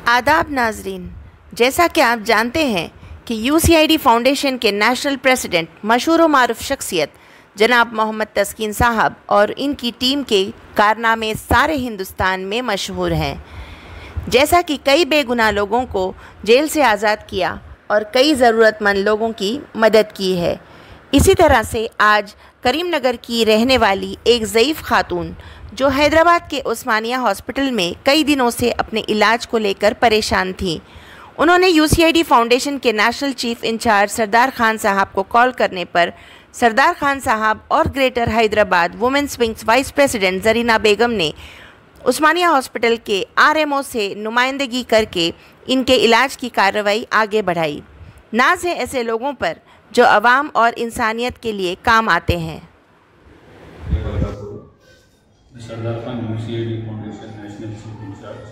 आदाब नाजरीन, जैसा कि आप जानते हैं कि यूसीआईडी फाउंडेशन के नेशनल प्रेसिडेंट मशहूर व मारूफ शख्सियत जनाब मोहम्मद तस्कीन साहब और इनकी टीम के कारनामे सारे हिंदुस्तान में मशहूर हैं। जैसा कि कई बेगुनाह लोगों को जेल से आज़ाद किया और कई ज़रूरतमंद लोगों की मदद की है, इसी तरह से आज करीमनगर की रहने वाली एक ज़ईफ़ खातून जो हैदराबाद के उस्मानिया हॉस्पिटल में कई दिनों से अपने इलाज को लेकर परेशान थी, उन्होंने यूसीआईडी फाउंडेशन के national chief incharge Sardar Khan Sahab को कॉल करने पर सरदार खान साहब और greater Hyderabad women's wings vice president Zarina Begum ने उस्मानिया हॉस्पिटल के आरएमओ से नुमाइंदगी करके इनके इलाज की कार्रवाई आगे बढ़ाई। नाज है ऐसे लोगों पर जो अवाम और इंसानियत के लिए काम आते हैं। Sardar Khan UCID foundation national chief incharge,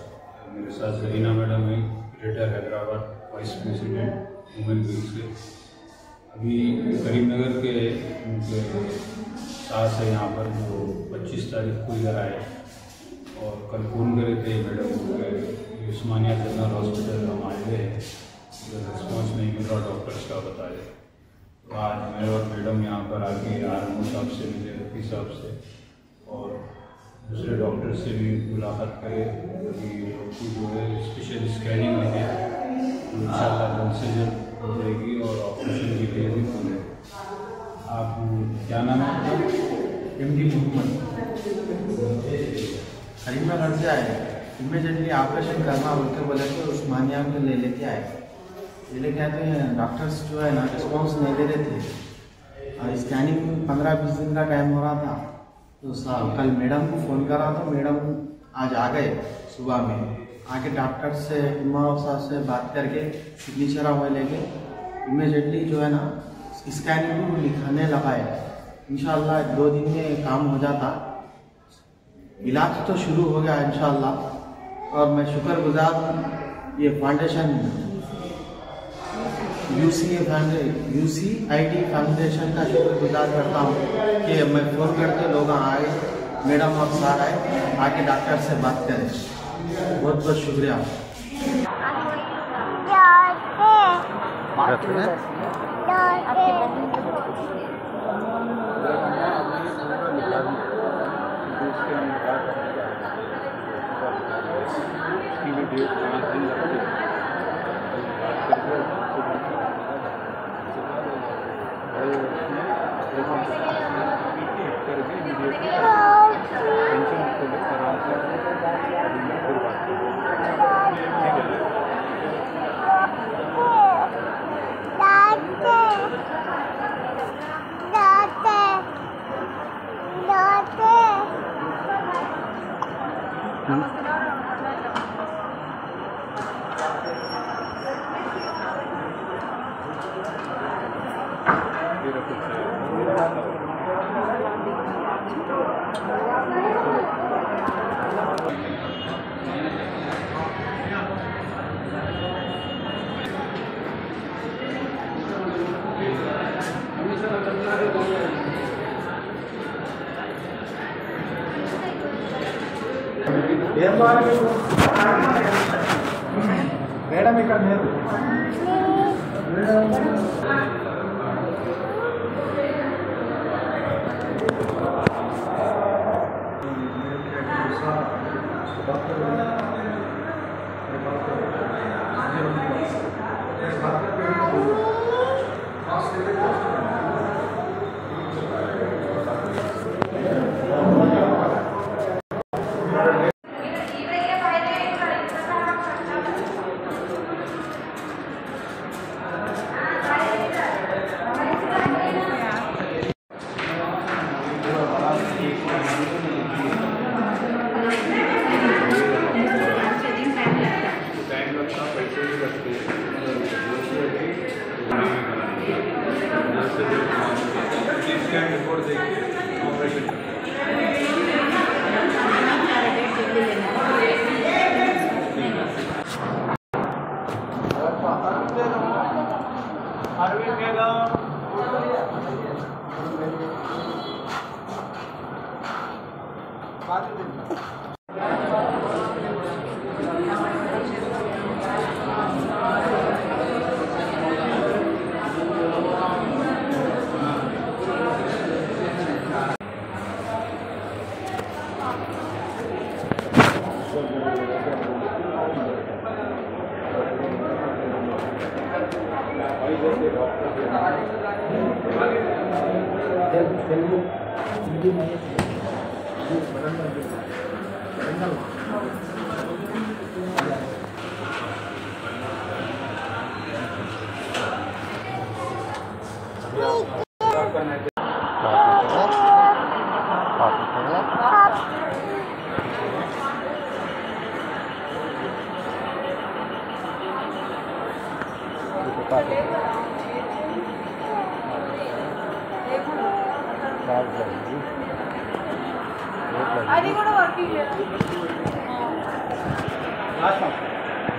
मेरे साथ ज़रीना मैडम है, greater Hyderabad vice president women wing से। अभी करीमनगर के उनके सास है यहाँ पर, जो 25 तारीख को इधर आए और कल फ़ोन करे थे मैडम उस्मानिया जनरल हॉस्पिटल हम आए हुए हैं, रिस्पॉन्स नहीं मिल रहा डॉक्टर्स का बताए। तो आज मैं और मैडम यहाँ पर आके आरएमओ साहब से मिले, रफी साहब से और दूसरे डॉक्टर से भी मुलाकात करें कि उनकी जो है स्पेशल स्कैनिंग लगे तो इंशाल्लाह जल्द से जल्द हो जाएगी और ऑपरेशन की तैयारी पूरी है। आप क्या नाम है? MD मोहम्मद करीमनगर से आए, इमीडिएटली ऑपरेशन करना बोलते बोले तो उस्मानिया में ले लेके आए। ये लेके आए तो डॉक्टर्स जो है ना रिस्पॉन्स नहीं दे रहे थे और स्कैनिंग 15-20 दिन का टाइम हो रहा था। तो कल मैडम को फ़ोन करा तो मैडम आज आ गए सुबह में, आके डॉक्टर से इमाम साहब से बात करके सिग्नेचर हुआ लेके इमीडिएटली जो है ना स्कैनिंग को लिखाने लगाए। इंशाल्लाह 2 दिन में काम हो जाता, इलाज तो शुरू हो गया इंशाल्लाह। और मैं शुक्रगुजार हूँ ये फाउंडेशन यूसीआईडी फाउंडेशन का शुक्रगुजार करता हूँ कि मैं फ़ोन करके लोग आए, मैडम आप सार आए, आके डॉक्टर से बात करें। बहुत बहुत शुक्रिया। మేడం ఇక్కడ లేదు.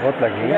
बहुत लगी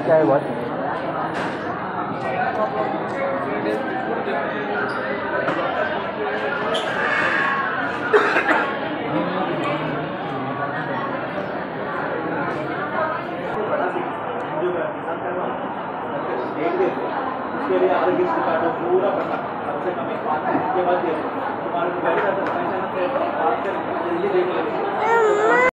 क्या है बहुत उसके लिए आरोग्य कार्ड पूरा बनना सबसे कम एक बात है इसके बाद तुम्हारे को गाड़ी का पैसा ना जल्दी देख लेंगे।